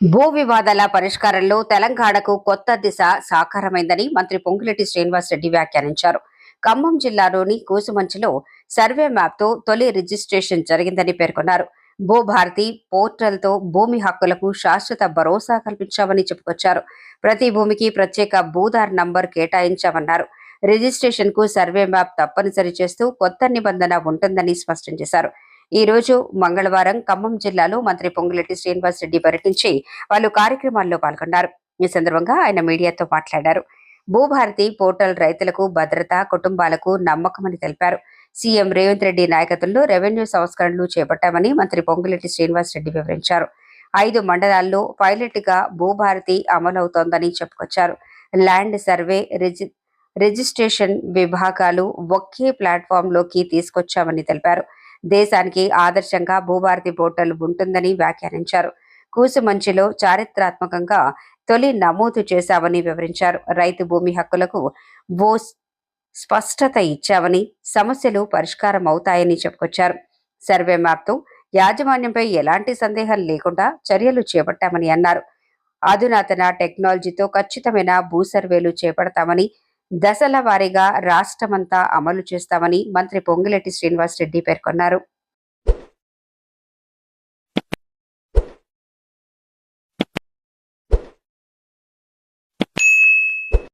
భూ వివాదాల పరిష్కారంలో తెలంగాణకు కొత్త దిశ సాకారమైందని మంత్రి పొంగులేటి శ్రీనివాసరెడ్డి వ్యాఖ్యానించారు. ఖమ్మం జిల్లాలోని కూసుమంచిలో సర్వే మ్యాప్తో తొలి రిజిస్ట్రేషన్ జరిగిందని పేర్కొన్నారు. భూభారతి పోర్టల్తో భూమి హక్కులకు శాశ్వత భరోసా కల్పించామని చెప్పుకొచ్చారు. ప్రతి భూమికి ప్రత్యేక భూదార్ నంబర్ కేటాయించామన్నారు. రిజిస్ట్రేషన్ కు సర్వే మ్యాప్ తప్పనిసరి చేస్తూ కొత్త నిబంధన ఉంటుందని స్పష్టం చేశారు. ఈ రోజు మంగళవారం ఖమ్మం జిల్లాలో మంత్రి పొంగులేటి శ్రీనివాసరెడ్డి పర్యటించి పలు కార్యక్రమాల్లో పాల్గొన్నారు. ఈ సందర్భంగా ఆయన మీడియాతో మాట్లాడారు. భూభారతి పోర్టల్ రైతులకు భద్రత, కుటుంబాలకు నమ్మకమని తెలిపారు. సీఎం రేవంత్ రెడ్డి నాయకత్వంలో రెవెన్యూ సంస్కరణలు చేపట్టామని మంత్రి పొంగులేటి శ్రీనివాసరెడ్డి వివరించారు. 5 మండలాల్లో పైలట్ గా భూభారతి అమలవుతోందని చెప్పుకొచ్చారు. ల్యాండ్ సర్వే, రిజిస్ట్రేషన్ విభాగాలు ఒకే ప్లాట్ఫామ్లోకి తీసుకొచ్చామని తెలిపారు. దేశానికి ఆదర్శంగా భూభారతి పోర్టల్ ఉంటుందని వ్యాఖ్యానించారు. కూసుమంచిలో చారిత్రాత్మకంగా తొలి నమోదు చేశామని వివరించారు. రైతు భూమి హక్కులకు ఓ స్పష్టత ఇచ్చామని, సమస్యలు పరిష్కారం అవుతాయని చెప్పుకొచ్చారు. సర్వే మ్యాప్తో యాజమాన్యంపై ఎలాంటి సందేహం లేకుండా చర్యలు చేపట్టామని అన్నారు. అధునాతన టెక్నాలజీతో ఖచ్చితమైన భూ సర్వేలు చేపడతామని, దశల వారీగా రాష్ట్రమంతా అమలు చేస్తామని మంత్రి పొంగులేటి శ్రీనివాసరెడ్డి పేర్కొన్నారు.